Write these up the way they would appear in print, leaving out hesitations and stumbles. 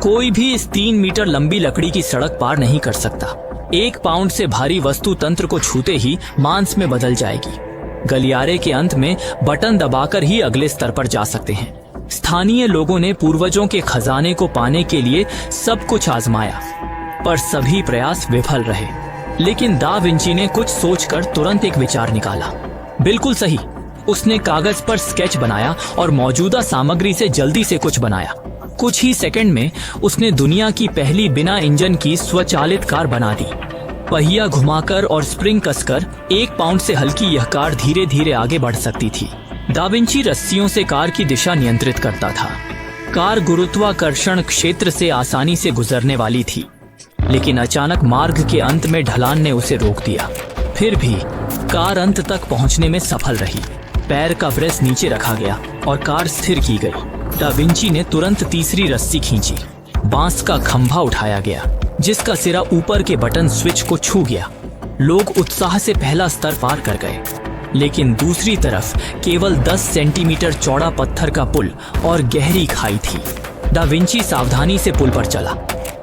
कोई भी इस 3 मीटर लंबी लकड़ी की सड़क पार नहीं कर सकता। 1 पाउंड से भारी वस्तु तंत्र को छूते ही मांस में बदल जाएगी। गलियारे के अंत में बटन दबाकर ही अगले स्तर पर जा सकते हैं। स्थानीय लोगों ने पूर्वजों के खजाने को पाने के लिए सब कुछ आजमाया, पर सभी प्रयास विफल रहे। लेकिन दा विंची ने कुछ सोचकर तुरंत एक विचार निकाला। बिल्कुल सही, उसने कागज पर स्केच बनाया और मौजूदा सामग्री से जल्दी से कुछ बनाया। कुछ ही सेकंड में उसने दुनिया की पहली बिना इंजन की स्वचालित कार बना दी। पहिया घुमाकर और स्प्रिंग कसकर 1 पाउंड से हल्की यह कार धीरे धीरे आगे बढ़ सकती थी। दा विंची रस्सियों से कार की दिशा नियंत्रित करता था। कार गुरुत्वाकर्षण क्षेत्र से आसानी से गुजरने वाली थी, लेकिन अचानक मार्ग के अंत में ढलान ने उसे रोक दिया। फिर भी कार अंत तक पहुंचने में सफल रही। पैर का ब्रेस नीचे रखा गया और कार स्थिर की गई। दा विंची ने तुरंत तीसरी रस्सी खींची। बांस का खंभा उठाया गया, जिसका सिरा ऊपर के बटन स्विच को छू गया। लोग उत्साह से पहला स्तर पार कर गए, लेकिन दूसरी तरफ केवल 10 सेंटीमीटर चौड़ा पत्थर का पुल और गहरी खाई थी। दा विंची सावधानी से पुल पर चला।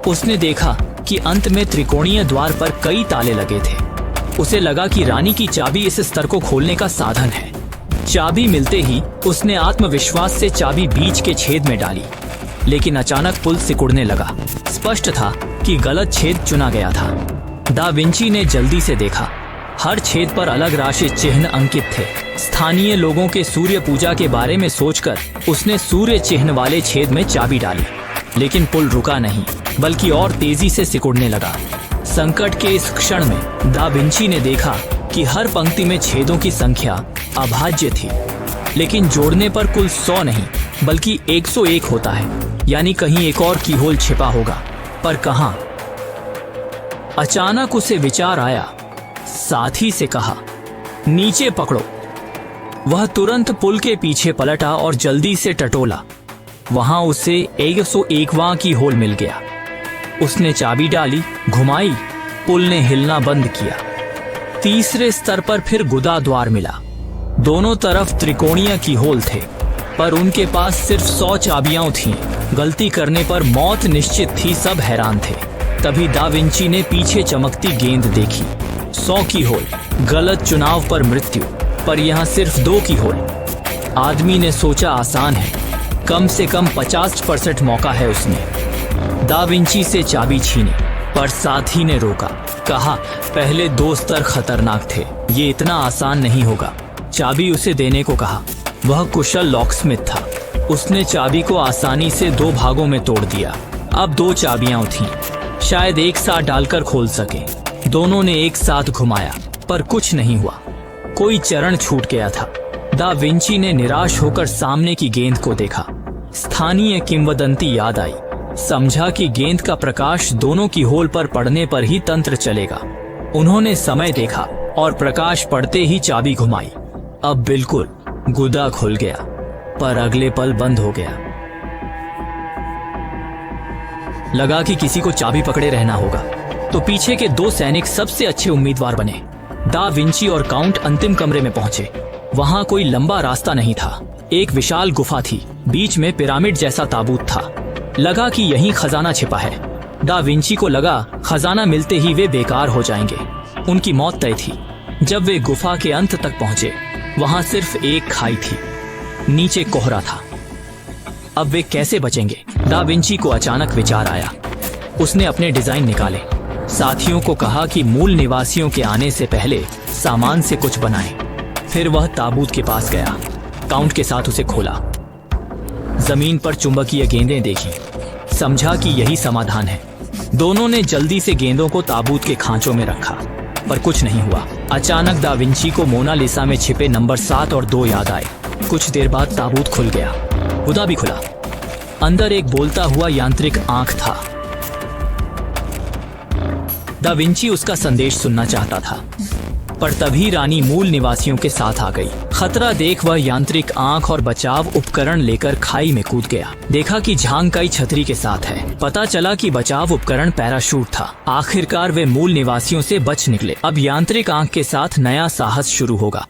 उसने देखा कि अंत में त्रिकोणीय द्वार पर कई ताले लगे थे। उसे लगा कि रानी की चाबी इस स्तर को खोलने का साधन है। चाबी मिलते ही उसने आत्मविश्वास से चाबी बीच के छेद में डाली, लेकिन अचानक पुल सिकुड़ने लगा। स्पष्ट था कि गलत छेद चुना गया था। दा विंची ने जल्दी से देखा। हर छेद पर अलग राशि चिन्ह अंकित थे। स्थानीय लोगों के सूर्य पूजा के बारे में सोचकर उसने सूर्य चिन्ह वाले छेद में चाबी डाली, लेकिन पुल रुका नहीं, बल्कि और तेजी से सिकुड़ने लगा। संकट के इस क्षण में दा विंची ने देखा कि हर पंक्ति में छेदों की संख्या अभाज्य थी, लेकिन जोड़ने पर कुल 100 नहीं बल्कि 101 होता है। यानी कहीं एक और कीहोल छिपा होगा, पर कहां? अचानक उसे विचार आया। साथी से कहा, नीचे पकड़ो। वह तुरंत पुल के पीछे पलटा और जल्दी से टटोला। वहां उसे 101वां कीहोल मिल गया। उसने चाबी डाली, घुमाई, पुल ने हिलना बंद किया। तीसरे स्तर पर फिर गुदा द्वार मिला। दोनों तरफ त्रिकोणीय कीहोल थे, पर उनके पास सिर्फ 100 चाबियां थीं। गलती करने पर मौत निश्चित थी। सब हैरान थे। तभी दा विंची ने पीछे चमकती गेंद देखी। 100 कीहोल, गलत चुनाव पर मृत्यु। पर यहाँ सिर्फ 2 कीहोल। आदमी ने सोचा आसान है, कम से कम 50% मौका है। उसने दा विंची से चाबी छीनी, पर साथी ने रोका। कहा, पहले 2 स्तर खतरनाक थे, ये इतना आसान नहीं होगा। चाबी उसे देने को कहा। वह कुशल लॉकस्मिथ था। उसने चाबी को आसानी से 2 भागों में तोड़ दिया। अब 2 चाबियां थीं, शायद एक साथ डालकर खोल सके। दोनों ने एक साथ घुमाया, पर कुछ नहीं हुआ। कोई चरण छूट गया था। दा विंची ने निराश होकर सामने की गेंद को देखा। स्थानीय किंवदंती याद आई। समझा कि गेंद का प्रकाश दोनों की होल पर पड़ने पर ही तंत्र चलेगा। उन्होंने समय देखा और प्रकाश पड़ते ही चाबी घुमाई। अब बिल्कुल गुदा खुल गया, पर अगले पल बंद हो गया। लगा कि किसी को चाबी पकड़े रहना होगा, तो पीछे के 2 सैनिक सबसे अच्छे उम्मीदवार बने। दा विंची और काउंट अंतिम कमरे में पहुंचे। वहां कोई लंबा रास्ता नहीं था। एक विशाल गुफा थी, बीच में पिरामिड जैसा ताबूत था। लगा कि यहीं खजाना छिपा है। दा विंची को लगा खजाना मिलते ही वे बेकार हो जाएंगे, उनकी मौत तय थी। जब वे गुफा के अंत तक पहुंचे, वहां सिर्फ एक खाई थी, नीचे कोहरा था। अब वे कैसे बचेंगे? दा विंची को अचानक विचार आया। उसने अपने डिजाइन निकाले। साथियों को कहा कि मूल निवासियों के आने से पहले सामान से कुछ बनाएं। फिर वह ताबूत के पास गया, काउंट के साथ उसे खोला। जमीन पर चुंबकीय गेंदें देखी। समझा कि यही समाधान है। दोनों ने जल्दी से गेंदों को ताबूत के खांचों में रखा, पर कुछ नहीं हुआ। अचानक दा विंची को मोनालिसा में छिपे नंबर 7 और 2 याद आए। कुछ देर बाद ताबूत खुल गया, गुदा भी खुला। अंदर एक बोलता हुआ यांत्रिक आंख था। दा विंची उसका संदेश सुनना चाहता था, पर तभी रानी मूल निवासियों के साथ आ गई। खतरा देख वह यांत्रिक आंख और बचाव उपकरण लेकर खाई में कूद गया। देखा कि झांगकाई छतरी के साथ है। पता चला कि बचाव उपकरण पैराशूट था। आखिरकार वे मूल निवासियों से बच निकले। अब यांत्रिक आंख के साथ नया साहस शुरू होगा।